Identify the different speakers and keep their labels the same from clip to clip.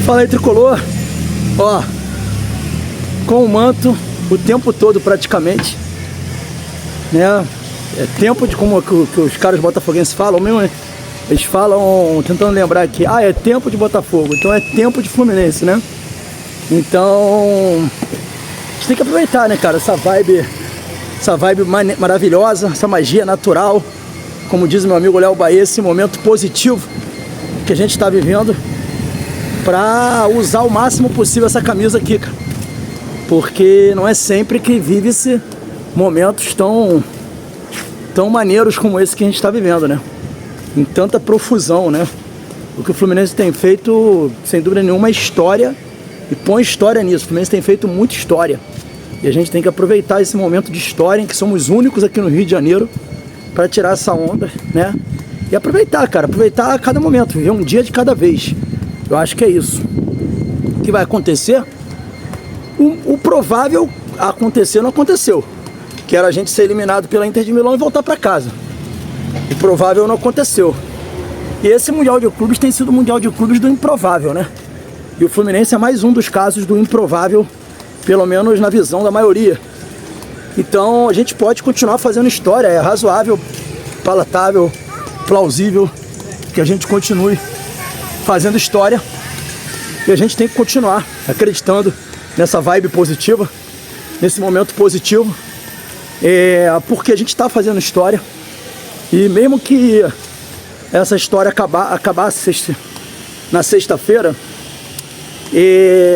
Speaker 1: Fala aí, tricolor. Ó, com o manto o tempo todo praticamente, né? É tempo de, como que os caras botafoguenses falam mesmo, né? Eles falam, tentando lembrar aqui, é tempo de Botafogo, então é tempo de Fluminense, né? Então a gente tem que aproveitar, né, cara, essa vibe maravilhosa, essa magia natural, como diz meu amigo Léo Bahia, esse momento positivo que a gente está vivendo, para usar o máximo possível essa camisa aqui, cara. Porque não é sempre que vive-se momentos tão maneiros como esse que a gente está vivendo, né? Em tanta profusão, né? O que o Fluminense tem feito, sem dúvida nenhuma, é história, e põe história nisso. O Fluminense tem feito muita história, e a gente tem que aproveitar esse momento de história em que somos únicos aqui no Rio de Janeiro para tirar essa onda, né? E aproveitar, cara, aproveitar cada momento, viver um dia de cada vez. Eu acho que é isso. O que vai acontecer? O provável acontecer não aconteceu, que era a gente ser eliminado pela Inter de Milão e voltar para casa. O provável não aconteceu. E esse Mundial de Clubes tem sido o Mundial de Clubes do improvável, né? E o Fluminense é mais um dos casos do improvável, pelo menos na visão da maioria. Então a gente pode continuar fazendo história, é razoável, palatável, plausível que a gente continue fazendo história, e a gente tem que continuar acreditando nessa vibe positiva, nesse momento positivo, porque a gente está fazendo história, e mesmo que essa história acabasse na sexta-feira,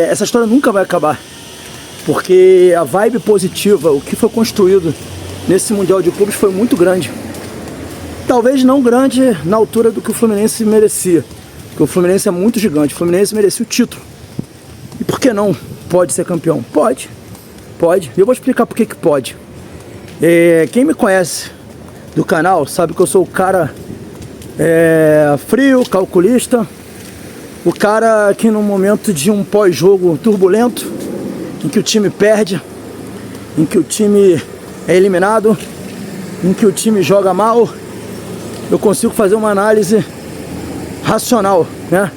Speaker 1: essa história nunca vai acabar, porque a vibe positiva, o que foi construído nesse Mundial de Clubes foi muito grande. Talvez não grande na altura do que o Fluminense merecia, porque o Fluminense é muito gigante, o Fluminense merecia o título. E por que não pode ser campeão? Pode. Eu vou explicar por que pode. Quem me conhece do canal sabe que eu sou o cara frio, calculista, o cara que no momento de um pós-jogo turbulento, em que o time perde, em que o time é eliminado, em que o time joga mal, eu consigo fazer uma análise racional, né?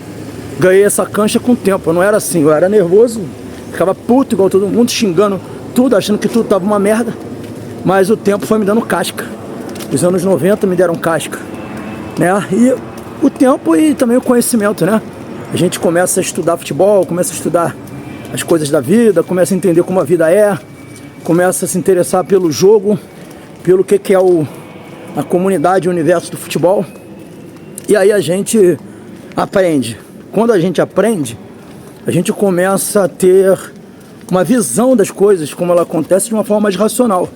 Speaker 1: Ganhei essa cancha com o tempo, eu não era assim, eu era nervoso, ficava puto igual todo mundo, xingando tudo, achando que tudo tava uma merda, mas o tempo foi me dando casca. Os anos 90 me deram casca, né? E o tempo e também o conhecimento, né? A gente começa a estudar futebol, começa a estudar as coisas da vida, começa a entender como a vida é, começa a se interessar pelo jogo, pelo que é a comunidade, o universo do futebol. E aí a gente aprende. Quando a gente aprende, a gente começa a ter uma visão das coisas, como ela acontece, de uma forma mais racional.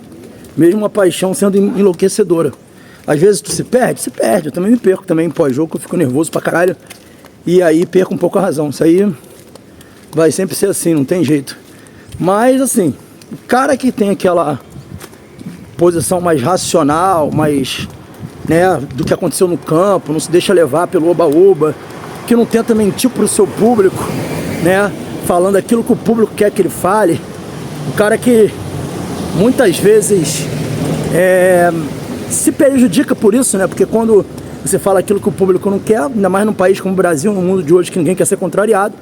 Speaker 1: Mesmo a paixão sendo enlouquecedora. Às vezes tu se perde, eu também me perco também em pós-jogo, eu fico nervoso pra caralho. E aí perco um pouco a razão. Isso aí vai sempre ser assim, não tem jeito. Mas assim, o cara que tem aquela posição mais racional, mais, né, do que aconteceu no campo, não se deixa levar pelo oba-oba, que não tenta mentir pro seu público, né, falando aquilo que o público quer que ele fale, o cara que muitas vezes se prejudica por isso, né, porque quando você fala aquilo que o público não quer, ainda mais num país como o Brasil, no mundo de hoje que ninguém quer ser contrariado,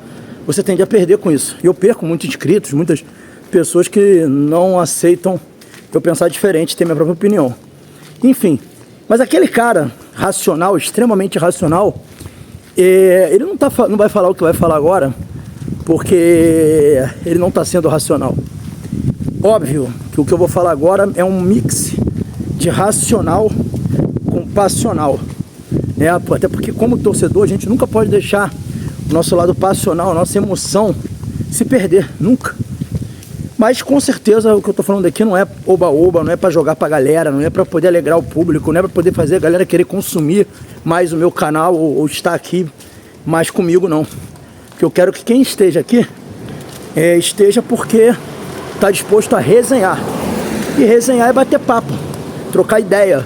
Speaker 1: você tende a perder com isso. E eu perco muitos inscritos, muitas pessoas que não aceitam eu pensar diferente, ter minha própria opinião. Enfim, mas aquele cara racional, extremamente racional, ele não vai falar o que vai falar agora, porque ele não está sendo racional. Óbvio que o que eu vou falar agora é um mix de racional com passional, né? Até porque como torcedor a gente nunca pode deixar o nosso lado passional, a nossa emoção se perder, nunca. Mas com certeza o que eu tô falando aqui não é oba-oba, não é pra jogar pra galera, não é pra poder alegrar o público, não é pra poder fazer a galera querer consumir mais o meu canal ou estar aqui mais comigo, não. Porque eu quero que quem esteja aqui esteja porque tá disposto a resenhar. E resenhar é bater papo, trocar ideia,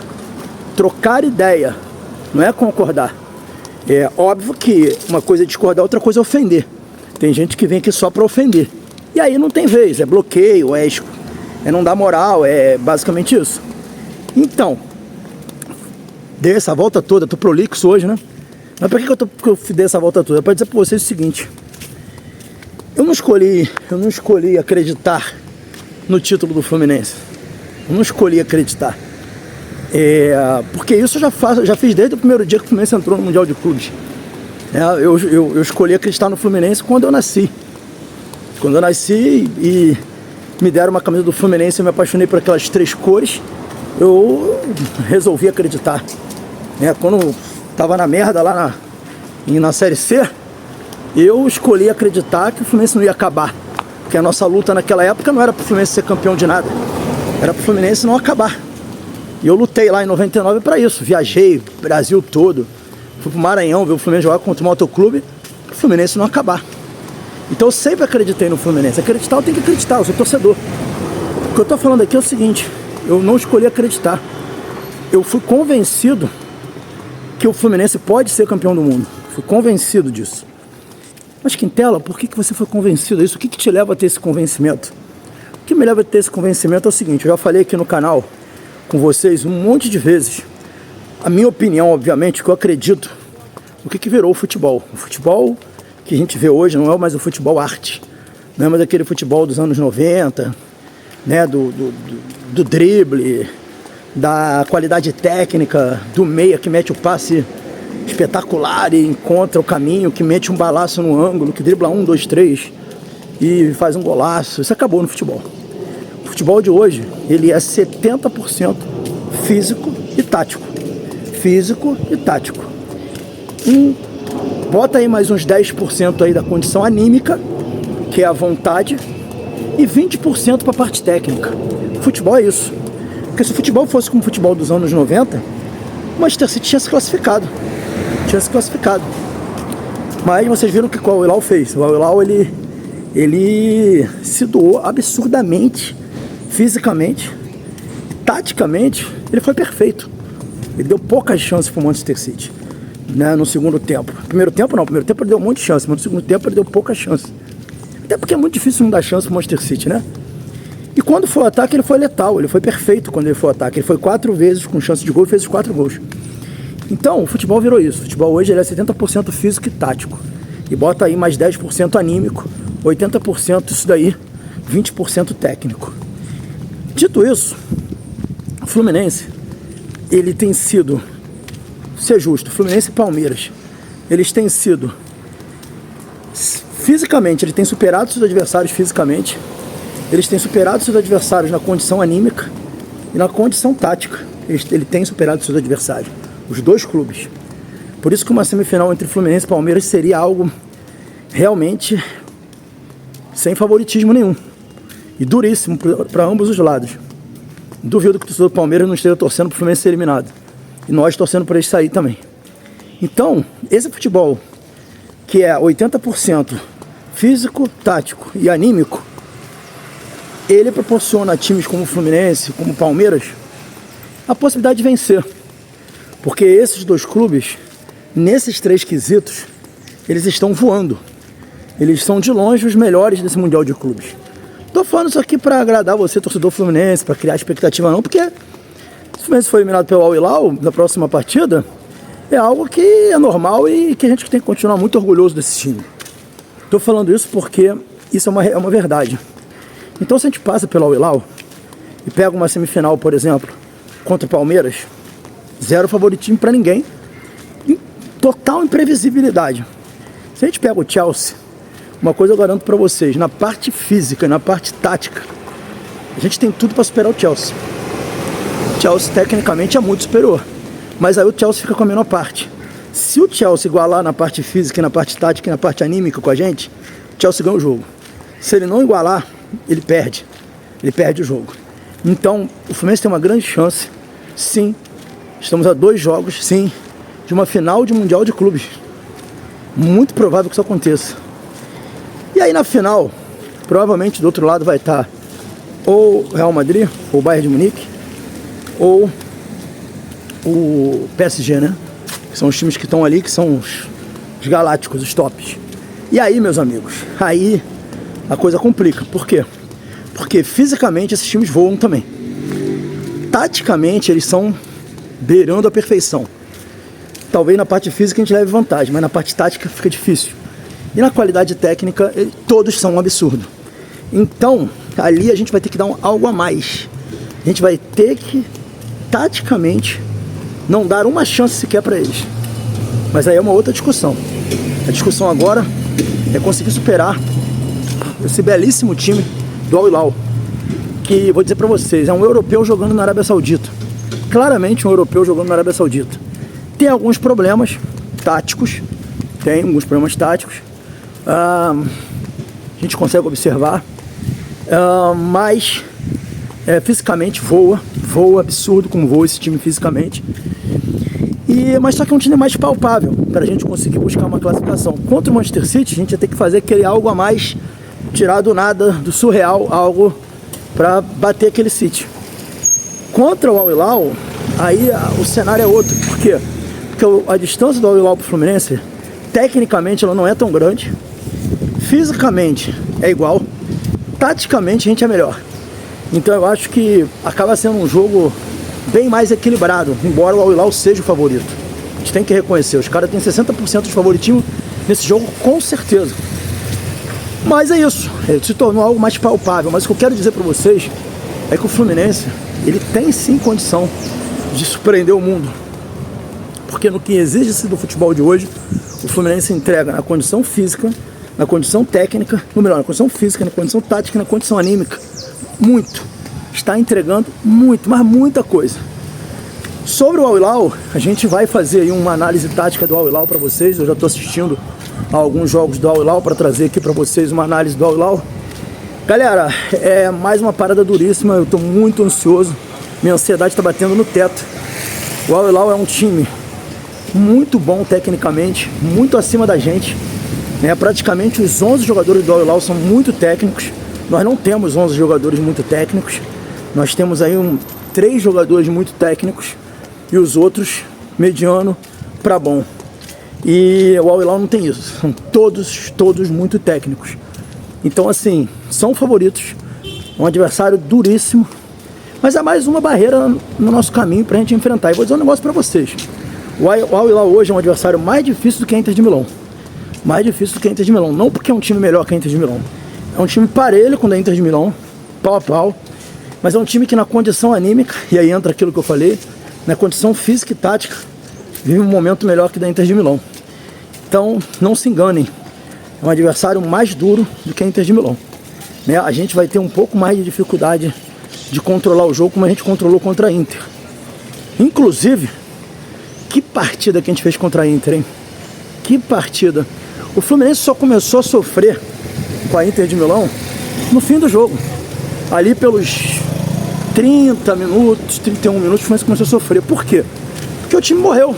Speaker 1: não é concordar. É óbvio que uma coisa é discordar, outra coisa é ofender. Tem gente que vem aqui só pra ofender. E aí não tem vez, é bloqueio, é não dar moral, é basicamente isso. Então, dei essa volta toda, tô prolixo hoje, né? Mas por que eu dei essa volta toda? É pra dizer pra vocês o seguinte: não escolhi acreditar no título do Fluminense. Eu não escolhi acreditar. Porque isso eu já fiz desde o primeiro dia que o Fluminense entrou no Mundial de Clubes. Eu escolhi acreditar no Fluminense quando eu nasci. Quando eu nasci e me deram uma camisa do Fluminense, eu me apaixonei por aquelas 3 cores, eu resolvi acreditar. Quando tava na merda lá na Série C, eu escolhi acreditar que o Fluminense não ia acabar. Porque a nossa luta naquela época não era pro Fluminense ser campeão de nada, era pro Fluminense não acabar. E eu lutei lá em 99 para isso, viajei o Brasil todo, fui pro Maranhão ver o Fluminense jogar contra o Motoclube, pro Fluminense não acabar. Então eu sempre acreditei no Fluminense. Acreditar eu tenho que acreditar, eu sou torcedor. O que eu tô falando aqui é o seguinte, eu não escolhi acreditar. Eu fui convencido que o Fluminense pode ser campeão do mundo. Fui convencido disso. Mas Quintela, por que você foi convencido disso? O que te leva a ter esse convencimento? O que me leva a ter esse convencimento é o seguinte, eu já falei aqui no canal com vocês um monte de vezes. A minha opinião, obviamente, que eu acredito o que virou o futebol. O futebol que a gente vê hoje não é mais o futebol arte. Não é mais aquele futebol dos anos 90, né, do drible, da qualidade técnica, do meia que mete o passe espetacular e encontra o caminho, que mete um balaço no ângulo, que dribla 1, 2, 3 e faz um golaço. Isso acabou no futebol. O futebol de hoje, ele é 70% físico e tático. Físico e tático. Bota aí mais uns 10% aí da condição anímica, que é a vontade, e 20% para a parte técnica. Futebol é isso. Porque se o futebol fosse como o futebol dos anos 90, o Manchester City tinha se classificado. Mas vocês viram o que o Al-Hilal fez. O Al-Hilal, ele se doou absurdamente, fisicamente, taticamente, ele foi perfeito. Ele deu poucas chances para o Manchester City, né, no segundo tempo. Primeiro tempo ele deu um monte de chance, mas no segundo tempo ele deu poucas chances. Até porque é muito difícil não dar chance para o Manchester City, né? E quando foi o ataque, ele foi letal, ele foi perfeito quando ele foi o ataque. Ele foi 4 vezes com chance de gol e fez os 4 gols. Então, o futebol virou isso. O futebol hoje ele é 70% físico e tático. E bota aí mais 10% anímico, 80% isso daí, 20% técnico. Dito isso, o Fluminense, ele tem sido, ser justo, Fluminense e Palmeiras, eles têm sido, fisicamente, ele tem superado seus adversários fisicamente, eles têm superado seus adversários na condição anímica e na condição tática. Ele tem superado seus adversários, os dois clubes. Por isso que uma semifinal entre Fluminense e Palmeiras seria algo realmente sem favoritismo nenhum e duríssimo para ambos os lados. Duvido que o torcedor do Palmeiras não esteja torcendo para o Fluminense ser eliminado e nós torcendo para ele sair também. Então, esse futebol que é 80% físico, tático e anímico, ele proporciona a times como o Fluminense, como o Palmeiras, a possibilidade de vencer. Porque esses dois clubes, nesses 3 quesitos, eles estão voando. Eles são de longe os melhores desse Mundial de Clubes. Tô falando isso aqui para agradar você, torcedor fluminense, para criar expectativa não, porque se o Fluminense for eliminado pelo Al-Hilal na próxima partida, é algo que é normal e que a gente tem que continuar muito orgulhoso desse time. Tô falando isso porque isso é uma verdade. Então se a gente passa pelo Al-Hilal e pega uma semifinal, por exemplo, contra o Palmeiras, 0 favoritismo para ninguém, total imprevisibilidade. Se a gente pega o Chelsea, uma coisa eu garanto para vocês, na parte física, na parte tática, a gente tem tudo para superar o Chelsea. O Chelsea tecnicamente é muito superior, mas aí o Chelsea fica com a menor parte. Se o Chelsea igualar na parte física, na parte tática e na parte anímica com a gente, o Chelsea ganha o jogo. Se ele não igualar, ele perde o jogo. Então o Fluminense tem uma grande chance, sim, estamos a 2 jogos, sim, de uma final de Mundial de Clubes. Muito provável que isso aconteça. E aí na final, provavelmente do outro lado vai estar ou o Real Madrid, ou o Bayern de Munique, ou o PSG, né? Que são os times que estão ali, que são os galácticos, os tops. E aí, meus amigos, aí a coisa complica. Por quê? Porque fisicamente esses times voam também. Taticamente eles são beirando a perfeição. Talvez na parte física a gente leve vantagem, mas na parte tática fica difícil. E na qualidade técnica, todos são um absurdo. Então, ali a gente vai ter que dar algo a mais. A gente vai ter que, taticamente, não dar uma chance sequer para eles. Mas aí é uma outra discussão. A discussão agora é conseguir superar esse belíssimo time do Al Hilal, que, vou dizer para vocês, é um europeu jogando na Arábia Saudita. Claramente um europeu jogando na Arábia Saudita. Tem alguns problemas táticos, a gente consegue observar, mas fisicamente voa absurdo como voa esse time fisicamente. Mas só que é um time mais palpável para a gente conseguir buscar uma classificação. Contra o Manchester City, a gente ia ter que fazer aquele algo a mais, tirar do nada, do surreal, algo para bater aquele City. Contra o Al Hilal, aí o cenário é outro. Por quê? Porque a distância do Al Hilal para o Fluminense, tecnicamente ela não é tão grande, fisicamente é igual, taticamente a gente é melhor. Então eu acho que acaba sendo um jogo bem mais equilibrado, embora o Al Hilal seja o favorito. A gente tem que reconhecer, os caras têm 60% de favoritismo nesse jogo, com certeza. Mas é isso, ele se tornou algo mais palpável. Mas o que eu quero dizer para vocês é que o Fluminense, ele tem sim condição de surpreender o mundo. Porque no que exige-se do futebol de hoje, o Fluminense entrega na condição física, na condição técnica, no melhor, na condição física, na condição tática, na condição anímica. Muito. Está entregando muito, mas muita coisa. Sobre o Al Hilal, a gente vai fazer aí uma análise tática do Al Hilal para vocês. Eu já estou assistindo a alguns jogos do Al Hilal para trazer aqui para vocês uma análise do Al Hilal. Galera, é mais uma parada duríssima, eu estou muito ansioso. Minha ansiedade está batendo no teto. O Al Hilal é um time muito bom tecnicamente, muito acima da gente, né? Praticamente os 11 jogadores do Al Hilal são muito técnicos. Nós não temos 11 jogadores muito técnicos. Nós temos aí 3 jogadores muito técnicos e os outros mediano para bom. E o Al Hilal não tem isso. São todos muito técnicos. Então, assim, são favoritos. Um adversário duríssimo. Mas é mais uma barreira no nosso caminho para a gente enfrentar. E vou dizer um negócio para vocês. O Al Hilal hoje é um adversário mais difícil do que a Inter de Milão. Mais difícil do que a Inter de Milão. Não porque é um time melhor que a Inter de Milão. É um time parelho com o da Inter de Milão, pau a pau. Mas é um time que na condição anímica, e aí entra aquilo que eu falei, na condição física e tática, vive um momento melhor que o da Inter de Milão. Então, não se enganem. É um adversário mais duro do que a Inter de Milão. Né? A gente vai ter um pouco mais de dificuldade de controlar o jogo como a gente controlou contra a Inter. Inclusive, que partida que a gente fez contra a Inter, hein? Que partida! O Fluminense só começou a sofrer com a Inter de Milão no fim do jogo. Ali pelos 30 minutos, 31 minutos, o Fluminense começou a sofrer. Por quê? Porque o time morreu.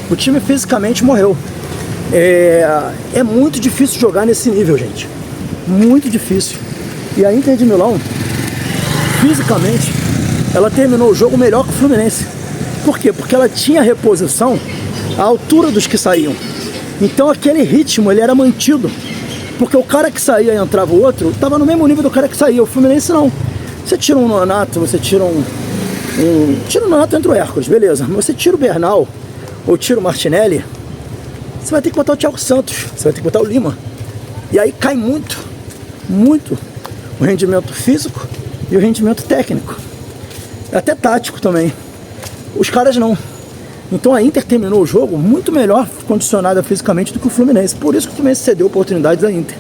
Speaker 1: O time fisicamente morreu. É muito difícil jogar nesse nível, gente. Muito difícil. E a Inter de Milão, fisicamente, ela terminou o jogo melhor que o Fluminense. Por quê? Porque ela tinha reposição à altura dos que saíam. Então aquele ritmo, ele era mantido. Porque o cara que saía e entrava o outro, estava no mesmo nível do cara que saía. O Fluminense não. Você tira um Nonato, você tira tira o Nonato entre o Hércules, beleza. Mas você tira o Bernal, ou tira o Martinelli, você vai ter que botar o Thiago Santos, você vai ter que botar o Lima. E aí cai muito o rendimento físico e o rendimento técnico. Até tático também. Os caras não. Então a Inter terminou o jogo muito melhor condicionada fisicamente do que o Fluminense. Por isso que o Fluminense cedeu oportunidades à Inter.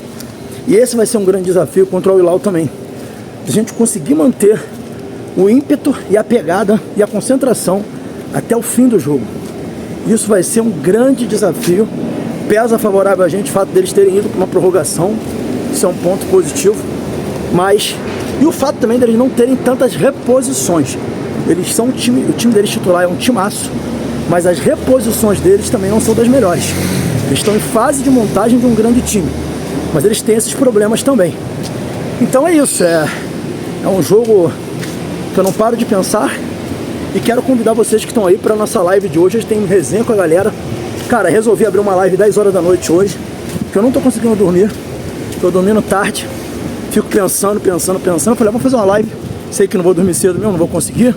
Speaker 1: E esse vai ser um grande desafio contra o Al Hilal também. A gente conseguir manter o ímpeto e a pegada e a concentração até o fim do jogo. Isso vai ser um grande desafio. Pesa favorável a gente o fato deles terem ido para uma prorrogação. Isso é um ponto positivo. E o fato também deles não terem tantas reposições. Eles são o time deles titular é um timaço. Mas as reposições deles também não são das melhores. Eles estão em fase de montagem de um grande time. Mas eles têm esses problemas também. Então é isso. É um jogo que eu não paro de pensar. E quero convidar vocês que estão aí para a nossa live de hoje. Hoje tem resenha com a galera. Cara, resolvi abrir uma live 10 horas da noite hoje. Porque eu não estou conseguindo dormir. Estou dormindo tarde. Fico pensando. Falei, vou fazer uma live. Sei que não vou dormir cedo mesmo, não vou conseguir.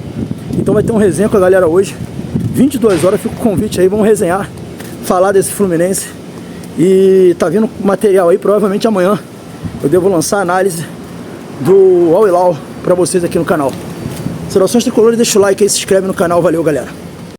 Speaker 1: Então vai ter um resenha com a galera hoje. 22 horas, fica o convite aí, vamos resenhar, falar desse Fluminense, E tá vindo material aí, provavelmente amanhã eu devo lançar a análise do Al Hilal pra vocês aqui no canal. Saudações tricolores, deixa o like aí, se inscreve no canal, valeu galera.